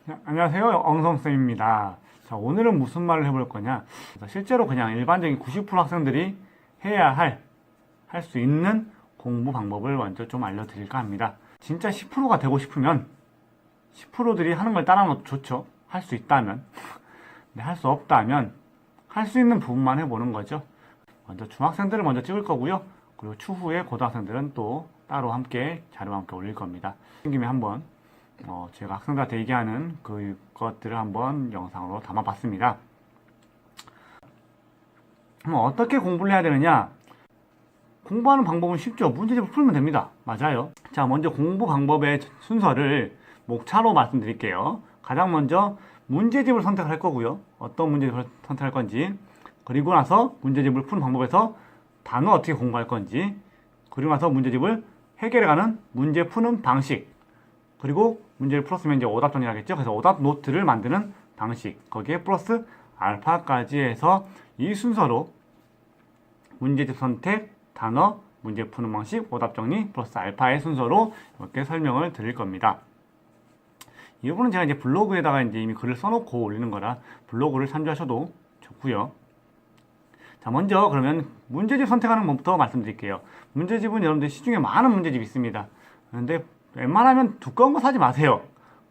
안녕하세요. 엉성쌤입니다. 자, 오늘은 무슨 말을 해볼 거냐? 실제로 그냥 일반적인 90% 학생들이 해야 할 수 있는 공부 방법을 먼저 좀 알려드릴까 합니다. 진짜 10%가 되고 싶으면 10%들이 하는 걸 따라하는 것도 좋죠. 할 수 있다면. 근데 할 수 없다면 할 수 있는 부분만 해보는 거죠. 먼저 중학생들을 먼저 찍을 거고요. 그리고 추후에 고등학생들은 또 따로 함께 자료와 함께 올릴 겁니다. 생김에 한번 제가 학생들한테 얘기하는 그것들을 한번 영상으로 담아봤습니다. 어떻게 공부를 해야 되느냐? 공부하는 방법은 쉽죠. 문제집을 풀면 됩니다. 맞아요. 자, 먼저 공부 방법의 순서를 목차로 말씀드릴게요. 가장 먼저 문제집을 선택할 거고요. 어떤 문제집을 선택할 건지, 그리고 나서 문제집을 푸는 방법에서 단어 어떻게 공부할 건지, 그리고 나서 문제집을 해결해가는 문제 푸는 방식, 그리고 문제를 풀었으면 이제 오답 정리하겠죠. 그래서 오답 노트를 만드는 방식, 거기에 플러스 알파까지 해서 이 순서로 문제집 선택, 단어, 문제 푸는 방식, 오답 정리, 플러스 알파의 순서로 이렇게 설명을 드릴 겁니다. 이 부분은 제가 이제 블로그에다가 이제 이미 글을 써놓고 올리는 거라 블로그를 참조하셔도 좋고요. 자, 먼저 그러면 문제집 선택하는 법부터 말씀드릴게요. 문제집은 여러분들 시중에 많은 문제집이 있습니다. 그런데 웬만하면 두꺼운 거 사지 마세요.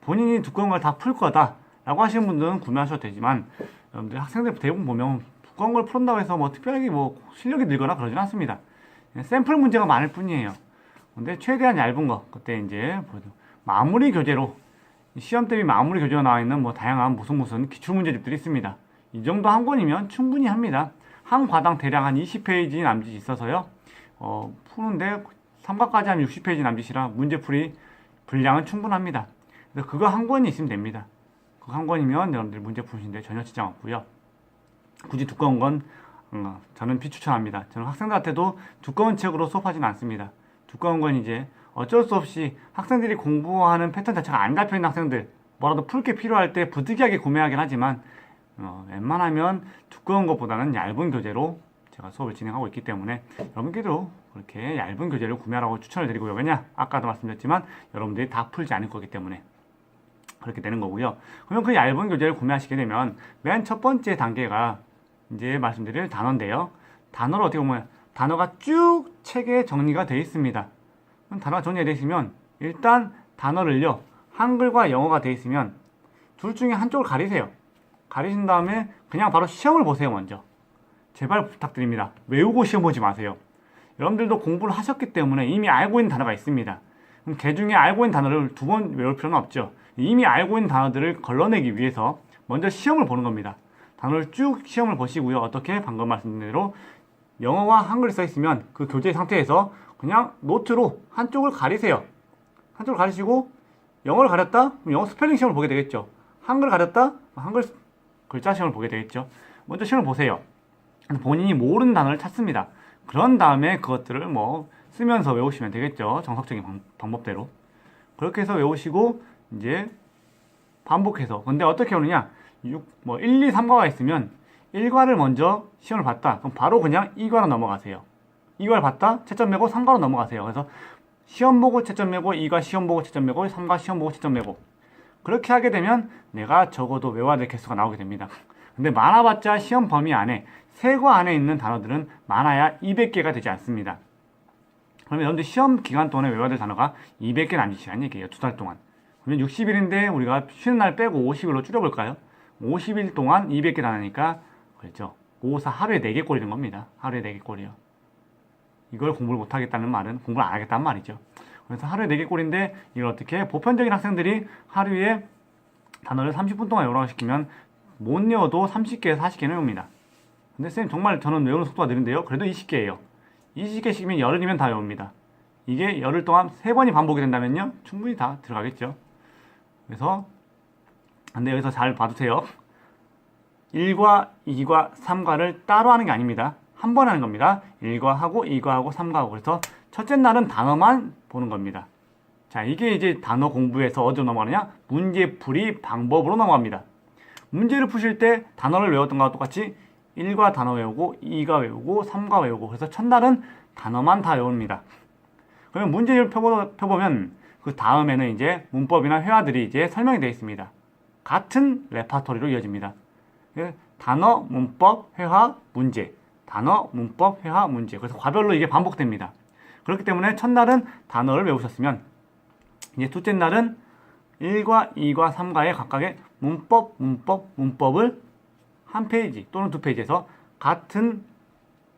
본인이 두꺼운 걸 다 풀 거다 라고 하시는 분들은 구매하셔도 되지만, 여러분들 학생들 대부분 보면 두꺼운 걸 푼다고 해서 뭐 특별하게 뭐 실력이 늘거나 그러진 않습니다. 샘플 문제가 많을 뿐이에요. 근데 최대한 얇은 거, 그때 이제 마무리 교재로, 시험 대비 마무리 교재가 나와 있는 뭐 다양한 무슨 기출 문제집들이 있습니다. 이 정도 한 권이면 충분히 합니다. 한 과당 대략 한 20페이지 남짓이 있어서요. 푸는데 삼각까지 하면 60페이지 남짓이라 문제풀이 분량은 충분합니다. 그래서 그거 한 권이 있으면 됩니다. 그거 한 권이면 여러분들 문제 푸시는데 전혀 지장 없고요. 굳이 두꺼운 건 저는 비추천합니다. 저는 학생들한테도 두꺼운 책으로 수업하지는 않습니다. 두꺼운 건 이제 어쩔 수 없이 학생들이 공부하는 패턴 자체가 안 잡혀있는 학생들, 뭐라도 풀 게 필요할 때 부득이하게 구매하긴 하지만 웬만하면 두꺼운 것보다는 얇은 교재로 제가 수업을 진행하고 있기 때문에 여러분께도 그렇게 얇은 교재를 구매하라고 추천을 드리고요. 왜냐? 아까도 말씀드렸지만 여러분들이 다 풀지 않을 거기 때문에 그렇게 되는 거고요. 그러면 그 얇은 교재를 구매하시게 되면 맨 첫 번째 단계가 이제 말씀드릴 단어인데요. 단어를 어떻게 보면 단어가 쭉 책에 정리가 되어 있습니다. 단어가 정리가 되어 있으면 일단 단어를요, 한글과 영어가 되어 있으면 둘 중에 한쪽을 가리세요. 가리신 다음에 그냥 바로 시험을 보세요. 먼저 제발 부탁드립니다. 외우고 시험 보지 마세요. 여러분들도 공부를 하셨기 때문에 이미 알고 있는 단어가 있습니다. 그럼 그 중에 알고 있는 단어를 두 번 외울 필요는 없죠. 이미 알고 있는 단어들을 걸러내기 위해서 먼저 시험을 보는 겁니다. 단어를 쭉 시험을 보시고요. 어떻게? 방금 말씀드린 대로 영어와 한글이 써 있으면 그 교재 상태에서 그냥 노트로 한쪽을 가리세요. 한쪽을 가리시고 영어를 가렸다? 그럼 영어 스펠링 시험을 보게 되겠죠. 한글을 가렸다? 한글 글자 시험을 보게 되겠죠. 먼저 시험을 보세요. 본인이 모르는 단어를 찾습니다. 그런 다음에 그것들을 뭐 쓰면서 외우시면 되겠죠. 정석적인 방법대로. 그렇게 해서 외우시고 이제 반복해서. 근데 어떻게 오느냐? 1, 2, 3과가 있으면 1과를 먼저 시험을 봤다. 그럼 바로 그냥 2과로 넘어가세요. 2과를 봤다? 채점 매고 3과로 넘어가세요. 그래서 시험 보고 채점 매고 2과 시험 보고 채점 매고 3과 시험 보고 채점 매고. 그렇게 하게 되면 내가 적어도 외워야 될 개수가 나오게 됩니다. 근데 많아봤자 시험 범위 안에 세과 안에 있는 단어들은 많아야 200개가 되지 않습니다. 그러면 여러분들 시험 기간 동안에 외워야 될 단어가 200개 남짓이라는 얘기예요. 두 달 동안. 그러면 60일인데 우리가 쉬는 날 빼고 50일로 줄여볼까요? 50일 동안 200개 단어니까 그렇죠. 5, 4 하루에 4개 꼴이는 겁니다. 하루에 4개 꼴이요. 이걸 공부를 못하겠다는 말은 공부를 안 하겠다는 말이죠. 그래서 하루에 4개 꼴인데 이걸 어떻게 보편적인 학생들이 하루에 단어를 30분 동안 외우라고 시키면 못 외워도 30개에서 40개는 외웁니다. 근데 쌤 정말 저는 외우는 속도가 느린데요. 그래도 20개예요. 20개씩이면 열흘이면 다 외웁니다. 이게 열흘 동안 3번이 반복이 된다면요. 충분히 다 들어가겠죠. 그래서 근데 여기서 잘 봐주세요. 1과, 2과, 3과를 따로 하는 게 아닙니다. 한 번 하는 겁니다. 1과 하고 2과 하고 3과 하고. 그래서 첫째 날은 단어만 보는 겁니다. 자, 이게 이제 단어 공부에서 어디로 넘어가느냐? 문제풀이 방법으로 넘어갑니다. 문제를 푸실 때 단어를 외웠던 것과 똑같이 1과 단어 외우고 2과 외우고 3과 외우고. 그래서 첫날은 단어만 다 외웁니다. 그러면 문제를 펴보면 그 다음에는 이제 문법이나 회화들이 이제 설명이 되어 있습니다. 같은 레파토리로 이어집니다. 단어, 문법, 회화, 문제. 단어, 문법, 회화, 문제. 그래서 과별로 이게 반복됩니다. 그렇기 때문에 첫날은 단어를 외우셨으면 이제 둘째 날은 1과 2과 3과의 각각의 문법을 한 페이지 또는 두 페이지에서 같은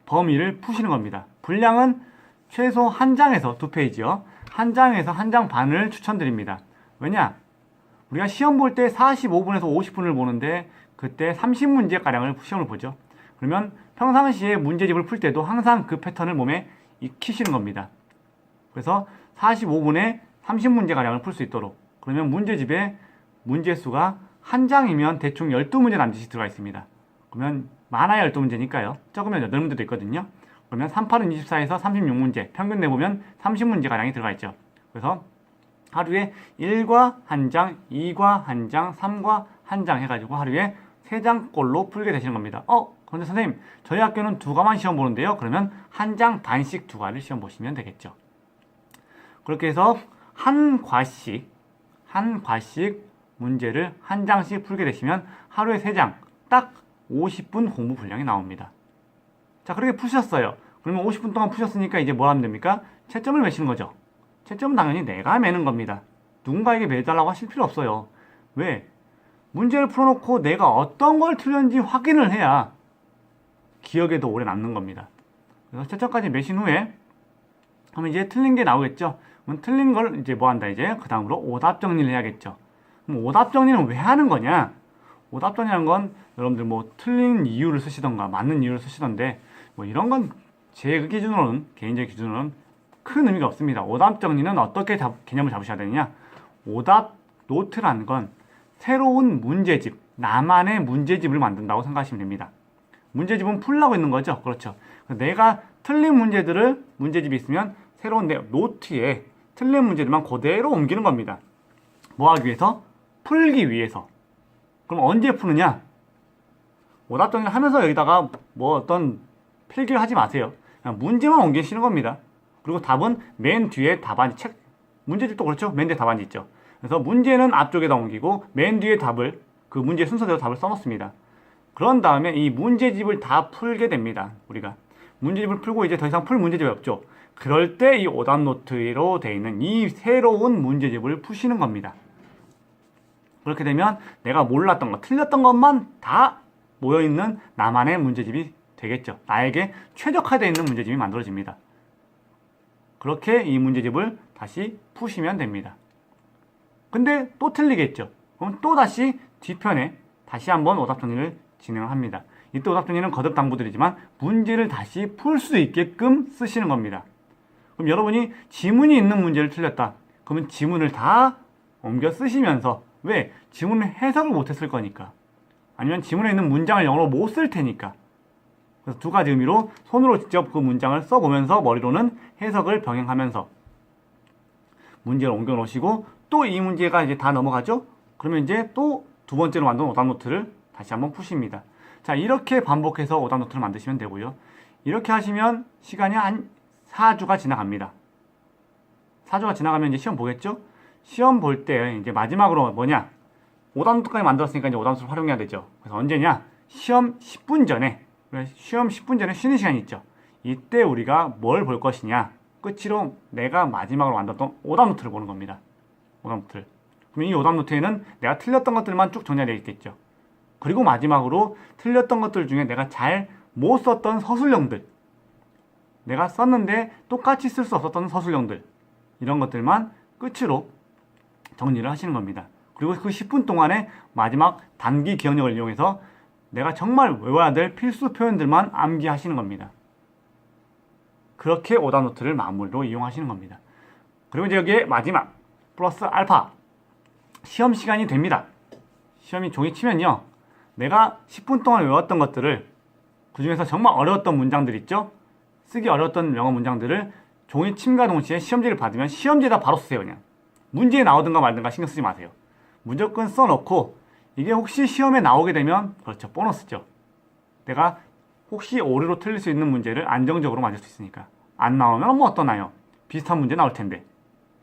범위를 푸시는 겁니다. 분량은 최소 한 장에서 두 페이지요. 한 장에서 한 장 반을 추천드립니다. 왜냐? 우리가 시험 볼 때 45분에서 50분을 보는데 그때 30문제가량을 시험을 보죠. 그러면 평상시에 문제집을 풀 때도 항상 그 패턴을 몸에 익히시는 겁니다. 그래서 45분에 30문제가량을 풀 수 있도록. 그러면 문제집에 문제수가 한 장이면 대충 12문제 남짓이 들어가 있습니다. 그러면 많아야 12문제니까요. 적으면 8문제도 있거든요. 그러면 38은 24에서 36문제, 평균 내보면 30문제가량이 들어가 있죠. 그래서 하루에 1과 한 장, 2과 한 장, 3과 한 장 해가지고 하루에 3장꼴로 풀게 되시는 겁니다. 그런데 선생님, 저희 학교는 2과만 시험 보는데요. 그러면 한 장 반씩 2과를 시험 보시면 되겠죠. 그렇게 해서 한 과씩 문제를 한 장씩 풀게 되시면 하루에 3장, 딱 50분 공부 분량이 나옵니다. 자, 그렇게 푸셨어요. 그러면 50분 동안 푸셨으니까 이제 뭘 하면 됩니까? 채점을 매시는 거죠. 채점은 당연히 내가 매는 겁니다. 누군가에게 매달라고 하실 필요 없어요. 왜? 문제를 풀어놓고 내가 어떤 걸 틀렸는지 확인을 해야 기억에도 오래 남는 겁니다. 그래서 채점까지 매신 후에 하면 이제 틀린 게 나오겠죠. 그럼 틀린 걸 이제 뭐 한다 이제 그 다음으로 오답 정리를 해야겠죠. 그럼 오답 정리는 왜 하는 거냐? 오답 정리라는 건 여러분들 뭐 틀린 이유를 쓰시던가 맞는 이유를 쓰시던데 뭐 이런 건 제 기준으로는 개인적 기준으로는 큰 의미가 없습니다. 오답 정리는 어떻게 개념을 잡으셔야 되느냐? 오답 노트라는 건 새로운 문제집, 나만의 문제집을 만든다고 생각하시면 됩니다. 문제집은 풀라고 있는 거죠. 그렇죠. 내가 틀린 문제들을 문제집이 있으면 새로운 내 노트에 틀린 문제들만 그대로 옮기는 겁니다. 뭐 하기 위해서? 풀기 위해서. 그럼 언제 푸느냐? 오답 정리를 하면서 여기다가 뭐 어떤 필기를 하지 마세요. 그냥 문제만 옮기시는 겁니다. 그리고 답은 맨 뒤에 답안지 문제집도 그렇죠. 맨 뒤에 답안지 있죠. 그래서 문제는 앞쪽에다 옮기고 맨 뒤에 답을 그 문제 순서대로 답을 써놓습니다. 그런 다음에 이 문제집을 다 풀게 됩니다. 우리가 문제집을 풀고 이제 더 이상 풀 문제집이 없죠. 그럴 때 이 오답 노트로 되어 있는 이 새로운 문제집을 푸시는 겁니다. 그렇게 되면 내가 몰랐던 것, 틀렸던 것만 다 모여있는 나만의 문제집이 되겠죠. 나에게 최적화되어 있는 문제집이 만들어집니다. 그렇게 이 문제집을 다시 푸시면 됩니다. 근데 또 틀리겠죠. 그럼 또 다시 뒤편에 다시 한번 오답 정리를 진행을 합니다. 이때 오답 정리는 거듭 당부드리지만 문제를 다시 풀 수 있게끔 쓰시는 겁니다. 그럼 여러분이 지문이 있는 문제를 틀렸다. 그러면 지문을 다 옮겨 쓰시면서 왜? 지문을 해석을 못했을 거니까. 아니면 지문에 있는 문장을 영어로 못 쓸 테니까. 그래서 두 가지 의미로 손으로 직접 그 문장을 써보면서 머리로는 해석을 병행하면서 문제를 옮겨 놓으시고 또 이 문제가 이제 다 넘어가죠? 그러면 이제 또 두 번째로 만든 오답 노트를 다시 한번 푸십니다. 자, 이렇게 반복해서 오답 노트를 만드시면 되고요. 이렇게 하시면 시간이 한 4주가 지나갑니다. 4주가 지나가면 이제 시험 보겠죠? 시험 볼 때 이제 마지막으로 뭐냐? 오답 노트까지 만들었으니까 이제 오답 노트를 활용해야 되죠. 그래서 언제냐? 시험 10분 전에, 시험 10분 전에 쉬는 시간이 있죠. 이때 우리가 뭘 볼 것이냐? 끝으로 내가 마지막으로 만들었던 오답 노트를 보는 겁니다. 오답 노트를. 그럼 이 오답 노트에는 내가 틀렸던 것들만 쭉 정리되어 있겠죠. 그리고 마지막으로 틀렸던 것들 중에 내가 잘 못 썼던 서술형들, 내가 썼는데 똑같이 쓸 수 없었던 서술형들, 이런 것들만 끝으로 정리를 하시는 겁니다. 그리고 그 10분 동안에 마지막 단기 기억력을 이용해서 내가 정말 외워야 될 필수 표현들만 암기하시는 겁니다. 그렇게 오답 노트를 마무리로 이용하시는 겁니다. 그리고 이제 여기에 마지막 플러스 알파 시험 시간이 됩니다. 시험이 종이 치면요, 내가 10분 동안 외웠던 것들을, 그 중에서 정말 어려웠던 문장들 있죠? 쓰기 어려웠던 영어 문장들을 종이 침과 동시에 시험지를 받으면 시험지에다 바로 쓰세요. 그냥 문제에 나오든가 말든가 신경 쓰지 마세요. 무조건 써놓고 이게 혹시 시험에 나오게 되면, 그렇죠, 보너스죠. 내가 혹시 오류로 틀릴 수 있는 문제를 안정적으로 맞을 수 있으니까. 안 나오면 뭐 어떠나요? 비슷한 문제 나올 텐데.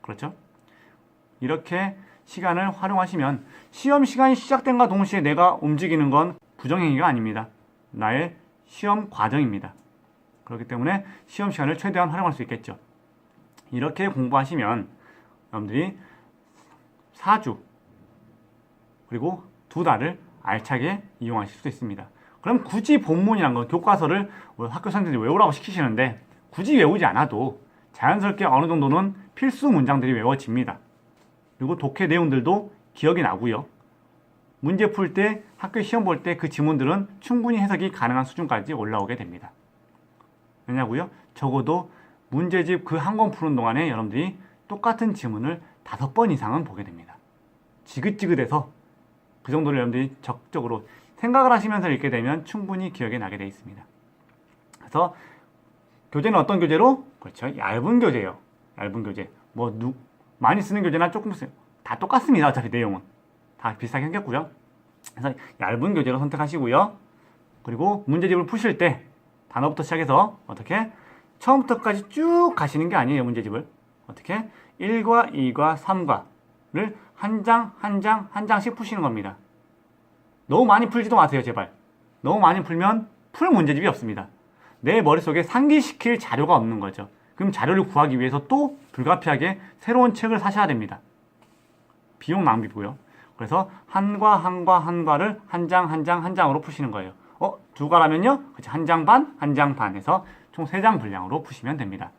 그렇죠? 이렇게 시간을 활용하시면 시험 시간이 시작된과 동시에 내가 움직이는 건 부정행위가 아닙니다. 나의 시험 과정입니다. 그렇기 때문에 시험 시간을 최대한 활용할 수 있겠죠. 이렇게 공부하시면 여러분들이 4주 그리고 2달을 알차게 이용하실 수 있습니다. 그럼 굳이 본문이란 건 교과서를 학교 선생님들이 외우라고 시키시는데 굳이 외우지 않아도 자연스럽게 어느 정도는 필수 문장들이 외워집니다. 그리고 독해 내용들도 기억이 나고요. 문제 풀 때, 학교 시험 볼 때 그 지문들은 충분히 해석이 가능한 수준까지 올라오게 됩니다. 왜냐고요? 적어도 문제집 그 한 권 푸는 동안에 여러분들이 똑같은 지문을 5번 이상은 보게 됩니다. 지긋지긋해서 그 정도를 여러분들이 적극적으로 생각을 하시면서 읽게 되면 충분히 기억에 나게 되어 있습니다. 그래서 교재는 어떤 교재로? 그렇죠. 얇은 교재예요. 얇은 교재. 많이 쓰는 교재나 조금 쓰요. 다 똑같습니다. 어차피 내용은. 다 비슷하게 생겼고요. 그래서 얇은 교재로 선택하시고요. 그리고 문제집을 푸실 때 단어부터 시작해서 어떻게? 처음부터까지 쭉 가시는 게 아니에요. 문제집을. 어떻게? 1과 2과 3과를 한 장, 한 장, 한 장씩 푸시는 겁니다. 너무 많이 풀지도 마세요. 제발. 너무 많이 풀면 풀 문제집이 없습니다. 내 머릿속에 상기시킬 자료가 없는 거죠. 그럼 자료를 구하기 위해서 또 불가피하게 새로운 책을 사셔야 됩니다. 비용 낭비고요. 그래서 한과 한과 한과를 한 장 한 장 한 장으로 푸시는 거예요. 2과라면요? 그치, 한 장 반, 한 장 반 해서 총 3장 분량으로 푸시면 됩니다.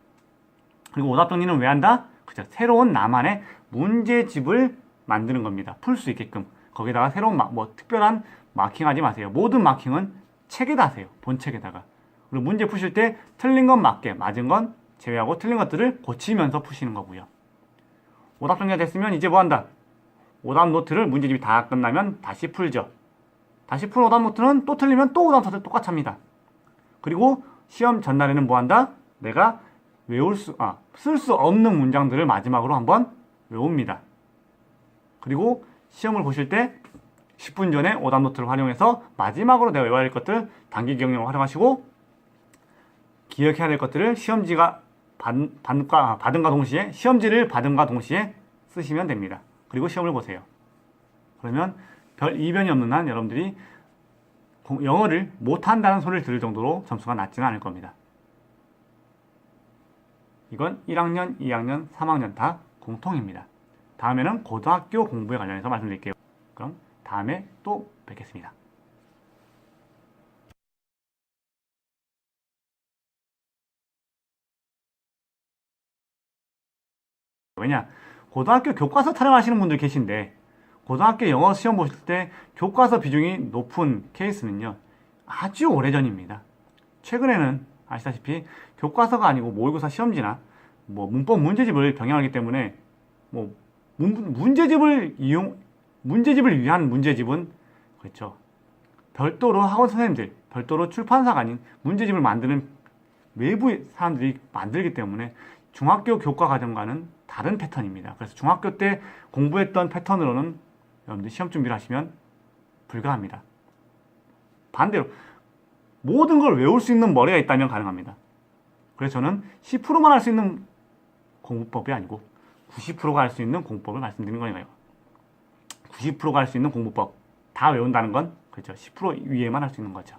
그리고 오답 정리는 왜 한다? 그죠? 새로운 나만의 문제집을 만드는 겁니다. 풀 수 있게끔. 거기다가 새로운 특별한 마킹하지 마세요. 모든 마킹은 책에다 하세요. 본책에다가. 그리고 문제 푸실 때 틀린 건 맞게, 맞은 건 제외하고 틀린 것들을 고치면서 푸시는 거고요. 오답 정리가 됐으면 이제 뭐 한다? 오답 노트를 문제집이 다 끝나면 다시 풀죠. 다시 푼 오답 노트는 또 틀리면 또 오답 노트 똑같이 합니다. 그리고 시험 전날에는 뭐 한다? 내가 쓸 수 없는 문장들을 마지막으로 한번 외웁니다. 그리고 시험을 보실 때 10분 전에 오답 노트를 활용해서 마지막으로 내가 외워야 할 것들 단기 기억력을 활용하시고 기억해야 될 것들을 시험지가 받음과 동시에 시험지를 받음과 동시에 쓰시면 됩니다. 그리고 시험을 보세요. 그러면 별 이변이 없는 한 여러분들이 영어를 못한다는 소리를 들을 정도로 점수가 낮지는 않을 겁니다. 이건 1학년, 2학년, 3학년 다 공통입니다. 다음에는 고등학교 공부에 관련해서 말씀드릴게요. 그럼 다음에 또 뵙겠습니다. 왜냐? 고등학교 교과서 타령하시는 분들 계신데 고등학교 영어 시험 보실 때 교과서 비중이 높은 케이스는요. 아주 오래전입니다. 최근에는 아시다시피 교과서가 아니고 모의고사 시험지나 문법 문제집을 병행하기 때문에 문제집을 위한 문제집은 그렇죠. 별도로 학원 선생님들, 별도로 출판사가 아닌 문제집을 만드는 외부 사람들이 만들기 때문에 중학교 교과 과정과는 다른 패턴입니다. 그래서 중학교 때 공부했던 패턴으로는 여러분들 시험 준비를 하시면 불가합니다. 반대로 모든 걸 외울 수 있는 머리가 있다면 가능합니다. 그래서 저는 10%만 할 수 있는 공부법이 아니고 90%가 할 수 있는 공부법을 말씀드리는 거예요. 90%가 할 수 있는 공부법 다 외운다는 건 그렇죠. 10% 위에만 할 수 있는 거죠.